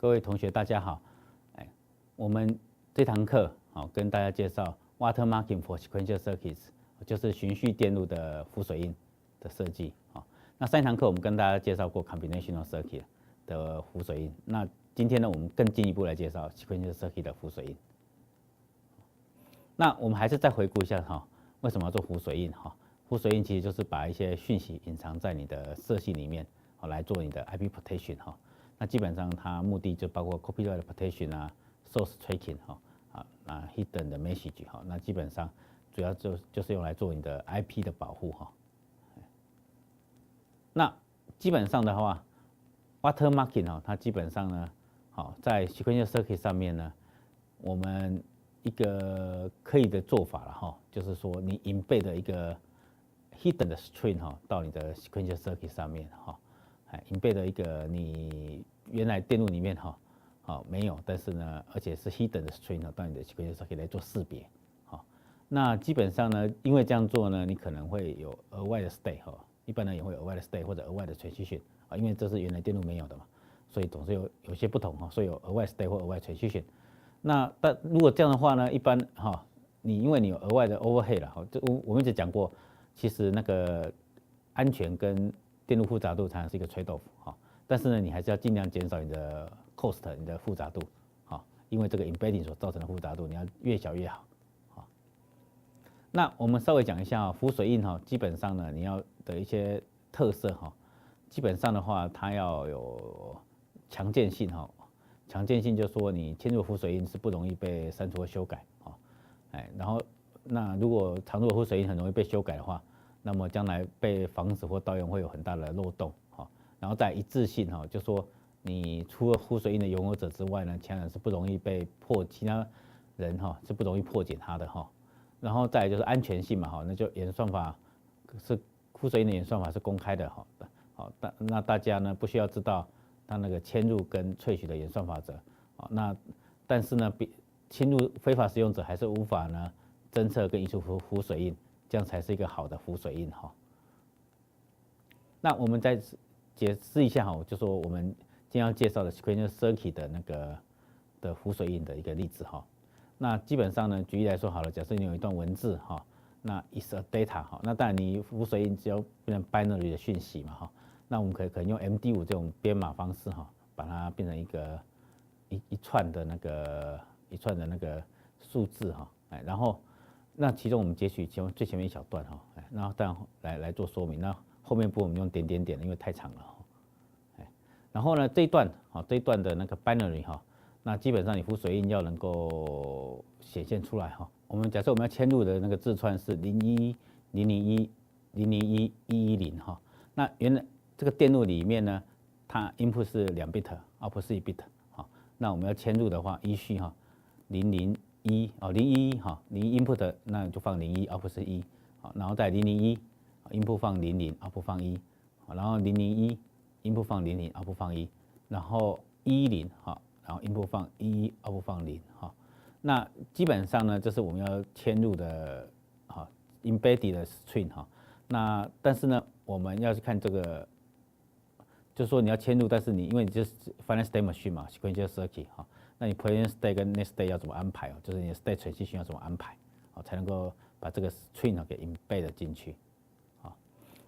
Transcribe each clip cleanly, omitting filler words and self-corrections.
各位同学大家好，我们这堂课跟大家介绍 Watermarking for Sequential Circuits， 就是循序电路的浮水印的设计。那上一堂课我们跟大家介绍过 Combinational Circuit 的浮水印，那今天呢，我们更进一步来介绍 Sequential Circuit 的浮水印。那我们还是再回顾一下为什么要做浮水印？浮水印其实就是把一些讯息隐藏在你的色系里面，来做你的 IP protection。那基本上它目的就包括 copyright protection 啊 ，source tracking hidden 的 message 那基本上主要就是用来做你的 IP 的保护那基本上的话 ，watermarking 它基本上呢，在 sequential circuit 上面呢，我们一个可以的做法了就是说你 embed 的一个 hidden 的 string 到你的 sequential circuit 上面embed 的一个你原来电路里面没有，但是呢，而且是 hidden 的 string 到你的 sequential circuit 来做识别那基本上呢，因为这样做呢，你可能会有额外的 state 一般人也会有额外的 state 或者额外的 transition 因为这是原来电路没有的嘛，所以总是有些不同所以有额外 state 或额外 transition。但如果这样的话呢，一般因为你有额外的 overhead 了我们一直讲过，其实那个安全跟电路复杂度常常是一个 trade off 但是呢，你还是要尽量减少你的 cost， 你的复杂度因为这个 embedding 所造成的复杂度，你要越小越好那我们稍微讲一下浮水印基本上呢，你要的一些特色基本上的话，它要有强健性强健性就是说你嵌入浮水印是不容易被删除或修改然后那如果常入的浮水印很容易被修改的话，那么将来被防止或盗用会有很大的漏洞然后再一致性就说你除了浮水印的拥有者之外呢，其他人是不容易被其他人是不容易破解它的然后再来就是安全性嘛那就演算法是浮水印的演算法是公开的那大家呢不需要知道它那个嵌入跟萃取的演算法则但是呢侵入非法使用者还是无法呢侦测跟移除浮水印，这样才是一个好的浮水印那我们再解释一下就说我们今天要介绍的 sequential circuit 的那个的浮水印的一个例子那基本上呢，举例来说好了，假设你有一段文字那 is a data 那当然你浮水印只要变成 binary 的讯息嘛那我们可能用 MD5 这种编码方式把它变成一个一串的那个数字然后那其中我们截取最前面一小段然后这样来做说明，那后面部分我们用点点点，因为太长了然后呢这一段的那个 binary那基本上你浮水印要能够显现出来我们假设我们要嵌入的那个字串是01001001110那原来这个电路里面呢，它 input 是2 bit，output 是1 bit那我们要嵌入的话，依序001input 那就放01，output 是1然后再001 input 放00，output 放1然后001 input 放00，output 放1然后110然后 input 放11，output 放0那基本上呢，这是我们要嵌入的embedded 的 string 那但是呢，我们要去看这个，就是说你要嵌入，但是因为你就是 finite state machine 嘛 ，sequential circuit 那你 previous state 跟 next state 要怎么安排就是你的 state transition 要怎么安排才能够把这个 string 给 embed 进去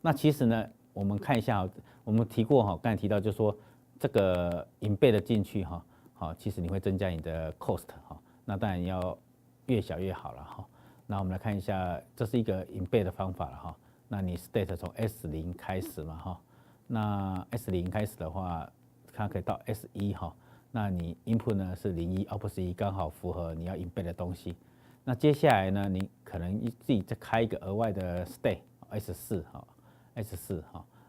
那其实呢，我们看一下我们提过刚才提到就是说这个 embed 进去其实你会增加你的 cost 那当然要越小越好了那我们来看一下，这是一个 embed 的方法了那你 state 从 S0 开始嘛那 S0 开始的话，它可以到 S1那你 input 呢是01，output 是1，刚好符合你要 embed 的东西。那接下来呢，你可能自己再开一个额外的 state S4 S4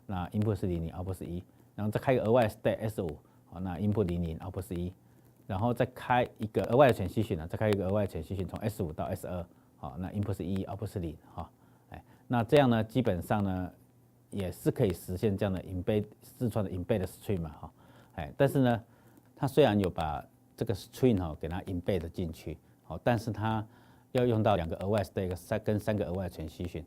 那 input 是00，output 是1，然后再开一个额外的 state S5 那 input 00，output 是1，然后再开一个额外的transition再开一个额外的transition从 S5 到 S2那 input 是1，output 是0那这样呢，基本上呢也是可以实现这样的 embed 自串的 embed string 嘛但是呢，它虽然有把这个 string 给它 embed 进去但是它要用到2个额外 state 跟3个额外 transition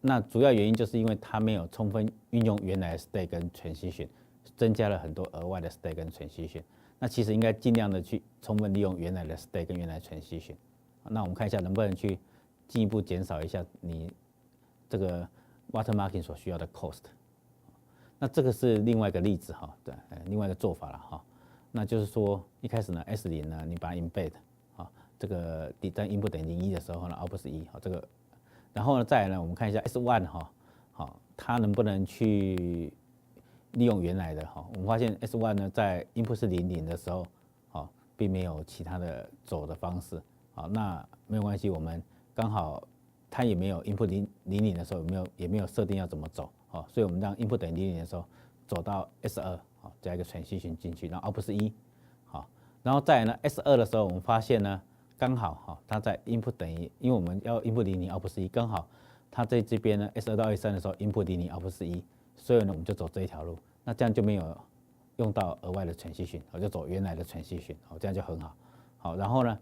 那主要原因就是因为它没有充分运用原来的 state 跟 transition， 增加了很多额外的 state 跟 transition。那其实应该尽量的去充分利用原来的 state 跟原来的 transition。那我们看一下能不能去进一步减少一下你这个 watermarking 所需要的 cost。那这个是另外一个例子哈，对，另外一个做法了哈。那就是说一开始呢 S0呢，你把它 embed 啊，这个在 input 等于0.1的时候呢 ，output 是1，好这个，然后呢再来呢，我们看一下 S1 哈，好它能不能去利用原来的哈？我们发现 S1 呢在 input 是00的时候，好并没有其他的走的方式，好那没有关系，我们刚好它也没有 input 00的时候也没有设定要怎么走，好，所以我们让 input 等于00的时候走到 S2，好加一个transition进去，然后 output 是1，好，然后再来呢 S2的时候，我们发现呢刚好哈它在 input 等于，因为我们要 input 00 output 是1，刚好它在这边呢 S2 到 S3的时候 input 00 output 是1，所以呢我们就走这一条路，那这样就没有用到额外的transition，我就走原来的transition，好这样就很好，好，然后呢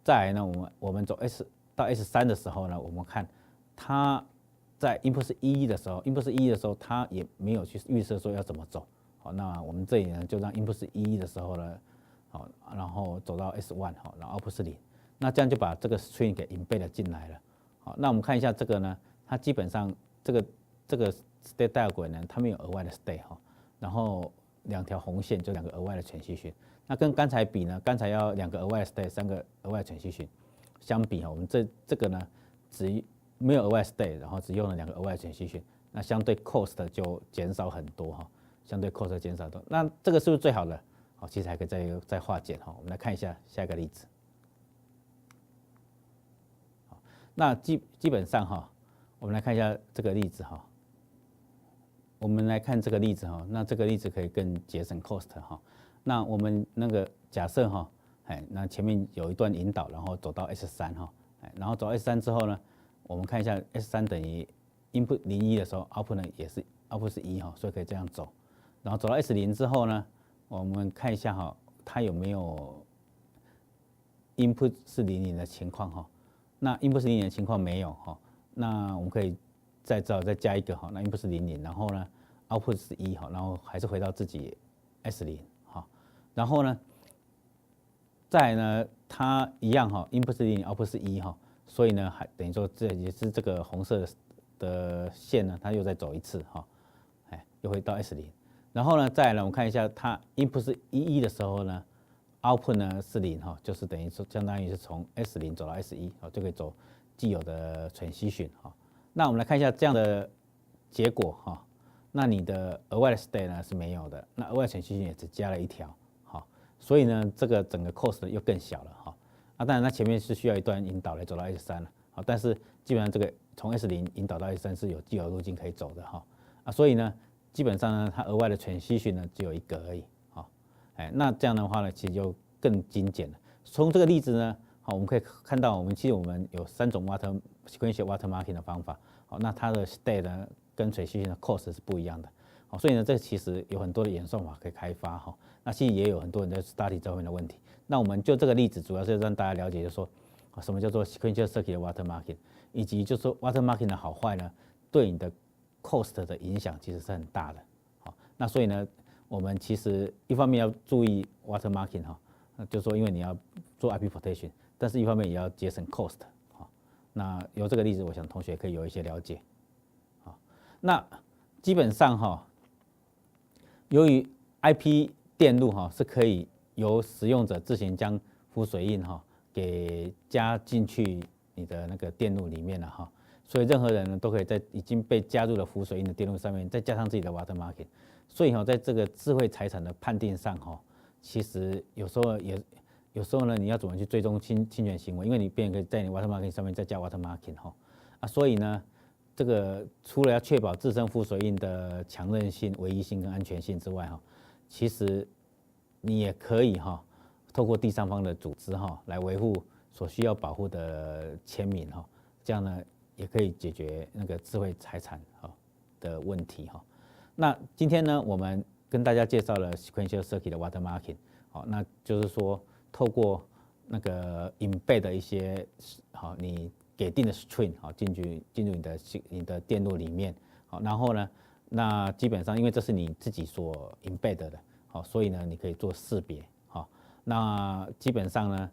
再来呢我们走 S 到 S3的时候呢，我们看它在 input 是11的时候 ，input 是11的时候，它也没有去预设说要怎么走。好，那我们这里呢就让 input 是11的时候呢，好，然后走到 S1，好，然后 output 是0，那这样就把这个 string 给 embed 进来了。好，那我们看一下这个呢，它基本上这个 state diagram 呢，它没有额外的 state 哈，然后2条红线就2个额外的transition。那跟刚才比呢，刚才要2个额外的 state， 3个额外的transition。相比哈，我们这个呢，没有额外 state， 然后只用了2个额外的transition，那相对 cost 就减少很多哈，相对 cost 减少很多。那这个是不是最好的？好，其实还可以再化简哈。我们来看一下下一个例子。好，那基本上哈，我们来看一下这个例子哈。我们来看这个例子哈，那这个例子可以更节省 cost 哈。那我们那个假设哈。那前面有一段引导，然后走到 S3哈，然后走 S3之后呢，我们看一下 S3等于 input 01的时候 ，output 呢也是 output 是1哈，所以可以这样走。然后走到 S0之后呢，我们看一下哈，它有没有 input 是00的情况哈？那 input 是00的情况没有哈，那我们可以再加一个哈，那 input 是00，然后呢 output 是1哈，然后还是回到自己 S0哈，然后呢？再来呢，它一样哈 ，input 是0 ，output 是1哈，所以呢，还等于说这也是这个红色的线呢，它又再走一次哈，又回到 S0，然后呢，再来呢，我们看一下它 input 是11的时候呢 ，output 呢是0哈，就是等于说相当于是从 S0走到 S1，好，就可以走既有的transition哈。那我们来看一下这样的结果哈，那你的额外的 state 呢是没有的，那额外 transition 也只加了1条。所以呢，这个整个 cost 又更小了哈。当然它前面是需要一段引导来走到 S3了，好，但是基本上这个从 S0引导到 S3是有既有路径可以走的哈。所以呢，基本上呢，它额外的transition呢只有1个而已，好，那这样的话呢，其实就更精简了。从这个例子呢，好，我们可以看到，其实我们有3种 sequential watermarking 的方法，好，那它的 state 呢跟transition的 cost 是不一样的。好，所以呢，这其实有很多的演算法可以开发哈。那其实也有很多人在 study 这方面的问题。那我们就这个例子，主要是让大家了解，就是说，什么叫做 sequential circuit 的 watermarking， 以及就是说 watermarking 的好坏呢，对你的 cost 的影响其实是很大的。好，那所以呢，我们其实一方面要注意 watermarking 哈，就是说因为你要做 IP protection， 但是一方面也要节省 cost。好，那由这个例子，我想同学可以有一些了解。好，那基本上哈。由于 IP 电路哈是可以由使用者自行将浮水印哈给加进去你的那个电路里面了哈，所以任何人呢都可以在已经被加入了浮水印的电路上面再加上自己的 watermarking， 所以哈在这个智慧财产的判定上哈，其实有时候呢你要怎么去追踪侵权行为，因为你别人可以在你 watermarking 上面再加 watermarking 哈所以呢。这个除了要确保自身浮水印的强韧性、唯一性跟安全性之外，哈，其实你也可以哈，透过第三方的组织哈来维护所需要保护的签名哈，这样呢也可以解决那个智慧财产哈的问题哈。那今天呢，我们跟大家介绍了 sequential circuit 的 watermarking， 好，那就是说透过那个 embed 的一些好你。给定的 string 好进入你的电路里面好，然后呢，那基本上因为这是你自己所 embed 的，好，所以呢你可以做识别好，那基本上呢，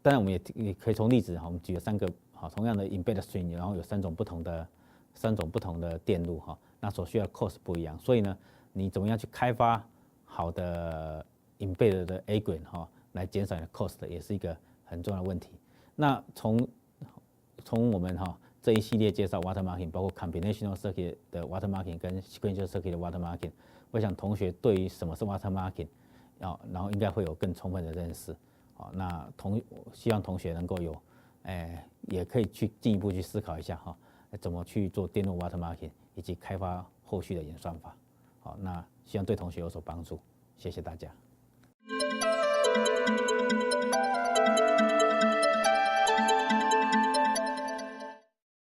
当然我们也可以从例子哈，我们举了3个好同样的 embed string， 然后有3种不同的电路哈，那所需要 cost 不一样，所以呢，你怎么样去开发好的 embed 的 agent 哈，来减少你的 cost 也是一个很重要的问题。那从我们这一系列介绍 watermarking， 包括 combinational circuit 的 watermarking 跟 sequential circuit 的 watermarking， 我想同学对于什么是 watermarking， 然后应该会有更充分的认识。好，那希望同学能够有，也可以去进一步去思考一下怎么去做电路 watermarking， 以及开发后续的演算法。好，那希望对同学有所帮助，谢谢大家。